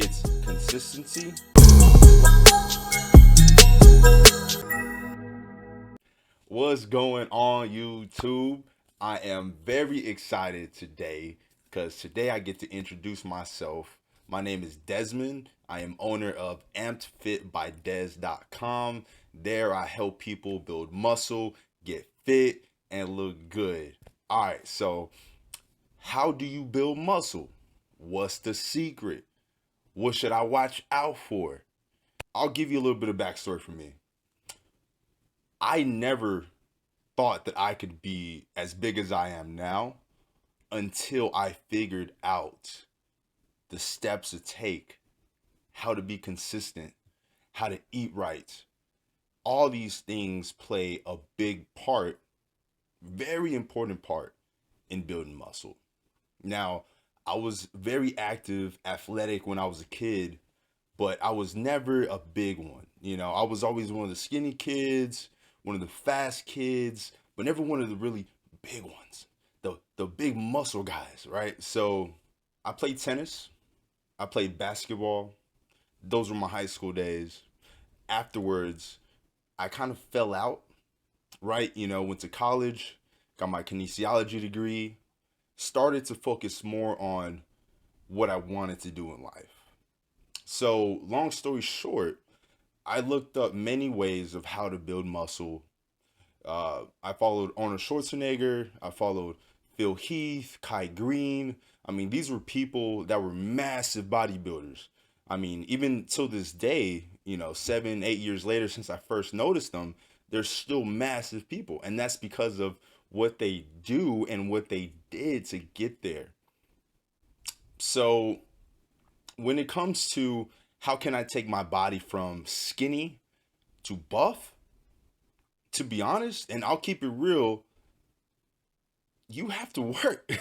It's consistency. What's going on, YouTube? I am very excited today because today I get to introduce myself. My name is Desmond. I am owner of ampedfitbydez.com. There I help people build muscle, get fit, and look good. All right, so how do you build muscle? What's the secret? What should I watch out for? I'll give you a little bit of backstory for me. I never thought that I could be as big as I am now until I figured out the steps to take, how to be consistent, how to eat right. All these things play a big part, very important part in building muscle. Now, I was very active, athletic when I was a kid, but I was never a big one. I was always one of the skinny kids, one of the fast kids, but never one of the really big ones, the big muscle guys, right? So I played tennis, I played basketball. Those were my high school days. Afterwards, I kind of fell out, right? Went to college, got my kinesiology degree, started to focus more on what I wanted to do in life. So, long story short, I looked up many ways of how to build muscle. I followed Arnold Schwarzenegger. I followed Phil Heath, Kai Green. I mean, these were people that were massive bodybuilders. I mean, even till this day, 7, 8 years later since I first noticed them, they're still massive people. And that's because of what they do and what they did to get there. So, when it comes to how can I take my body from skinny to buff, to be honest, and I'll keep it real, you have to work.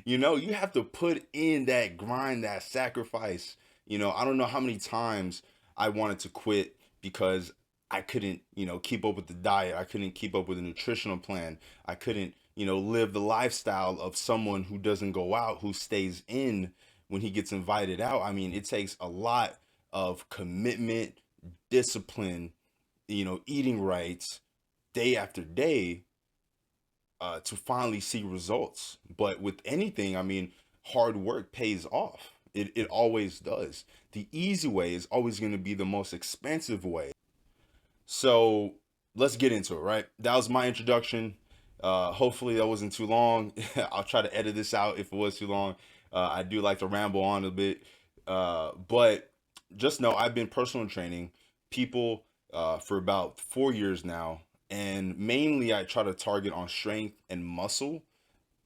You have to put in that grind, that sacrifice. I don't know how many times I wanted to quit because I couldn't, keep up with the diet. I couldn't keep up with the nutritional plan. I couldn't, live the lifestyle of someone who doesn't go out, who stays in when he gets invited out. I mean, it takes a lot of commitment, discipline, eating right day after day to finally see results. But with anything, I mean, hard work pays off. It always does. The easy way is always going to be the most expensive way. So let's get into it, right? That was my introduction. Hopefully that wasn't too long. I'll try to edit this out if it was too long. I do like to ramble on a bit. But just know I've been personal training people for about 4 years now. And mainly I try to target on strength and muscle.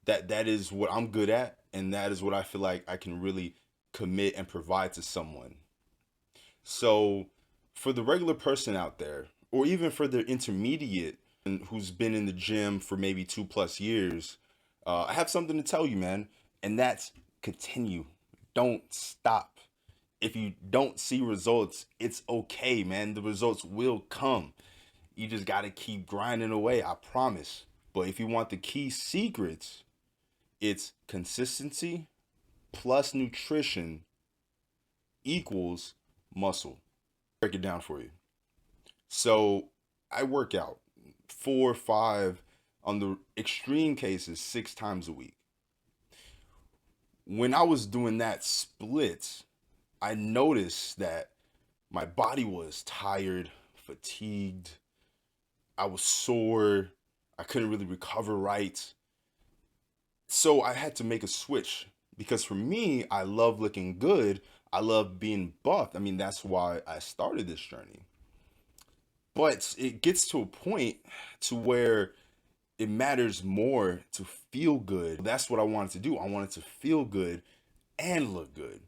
That is what I'm good at. And that is what I feel like I can really commit and provide to someone. So for the regular person out there, or even for the intermediate and who's been in the gym for maybe 2+ years, I have something to tell you, man. And that's continue. Don't stop. If you don't see results, it's okay, man. The results will come. You just got to keep grinding away, I promise. But if you want the key secrets, it's consistency plus nutrition equals muscle. Break it down for you. So I work out 4 or 5, on the extreme cases, 6 times a week. When I was doing that split, I noticed that my body was tired, fatigued, I was sore, I couldn't really recover right. So I had to make a switch because for me, I love looking good. I love being buffed. I mean, that's why I started this journey. But it gets to a point to where it matters more to feel good. That's what I wanted to do. I wanted to feel good and look good.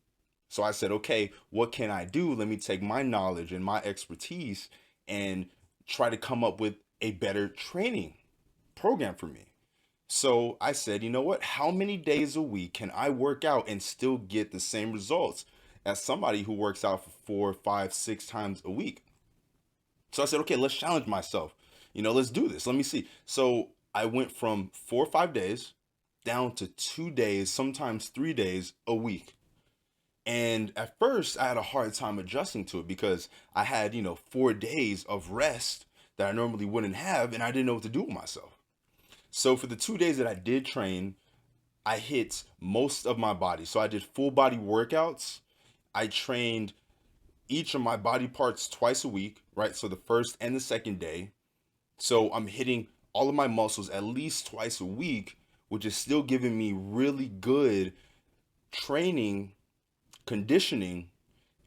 So I said, okay, what can I do? Let me take my knowledge and my expertise and try to come up with a better training program for me. So I said, you know what? How many days a week can I work out and still get the same results as somebody who works out for 4, 5, 6 times a week? So I said, okay, let's challenge myself. Let's do this. Let me see. So I went from 4 or 5 days down to 2 days, sometimes 3 days a week. And at first, I had a hard time adjusting to it because I had, 4 days of rest that I normally wouldn't have, and I didn't know what to do with myself. So for the 2 days that I did train, I hit most of my body. So I did full body workouts. I trained each of my body parts twice a week, right? So the first and the second day. So I'm hitting all of my muscles at least twice a week, which is still giving me really good training, conditioning,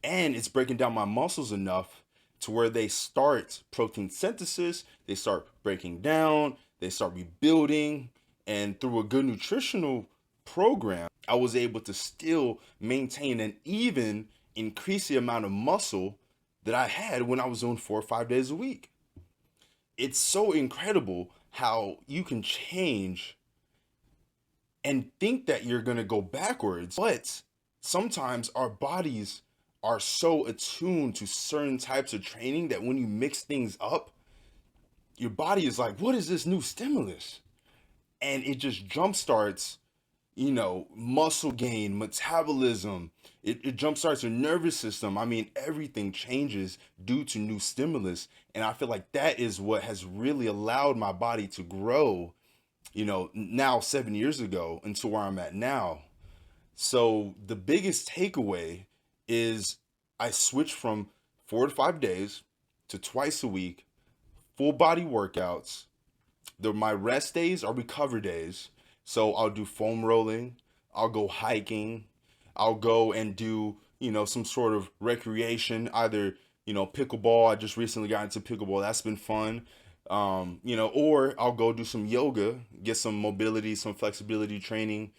and it's breaking down my muscles enough to where they start protein synthesis, they start breaking down, they start rebuilding, and through a good nutritional program, I was able to still maintain and even increase the amount of muscle that I had when I was doing 4 or 5 days a week. It's so incredible how you can change and think that you're going to go backwards, but sometimes our bodies are so attuned to certain types of training that when you mix things up, your body is like, what is this new stimulus? And it just jumpstarts, muscle gain, metabolism. It jumpstarts your nervous system. I mean, everything changes due to new stimulus. And I feel like that is what has really allowed my body to grow, now 7 years ago into where I'm at now. So the biggest takeaway is I switched from 4 to 5 days to twice a week, full body workouts. My rest days are recover days. So I'll do foam rolling, I'll go hiking, I'll go and do, some sort of recreation, either, pickleball. I just recently got into pickleball. That's been fun. Or I'll go do some yoga, get some mobility, some flexibility training.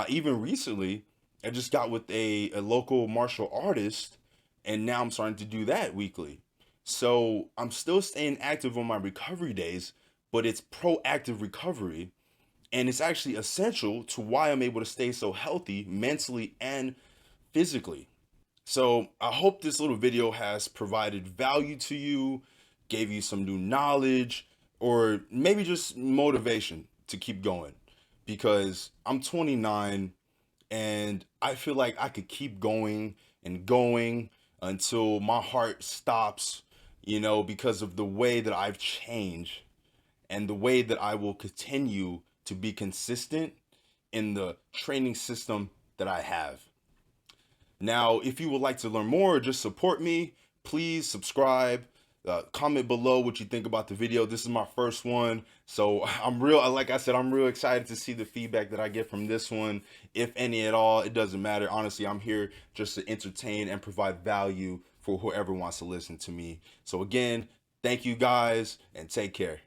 Even recently, I just got with a local martial artist, and now I'm starting to do that weekly. So I'm still staying active on my recovery days, but it's proactive recovery. And it's actually essential to why I'm able to stay so healthy mentally and physically. So I hope this little video has provided value to you, gave you some new knowledge, or maybe just motivation to keep going. Because I'm 29 and I feel like I could keep going and going until my heart stops, because of the way that I've changed and the way that I will continue to be consistent in the training system that I have. Now, if you would like to learn more or just support me, please subscribe. Comment below what you think about the video. This is my first one, so like I said, I'm real excited to see the feedback that I get from this one, if any at all. It doesn't matter. Honestly, I'm here just to entertain and provide value for whoever wants to listen to me. So again, thank you guys and take care.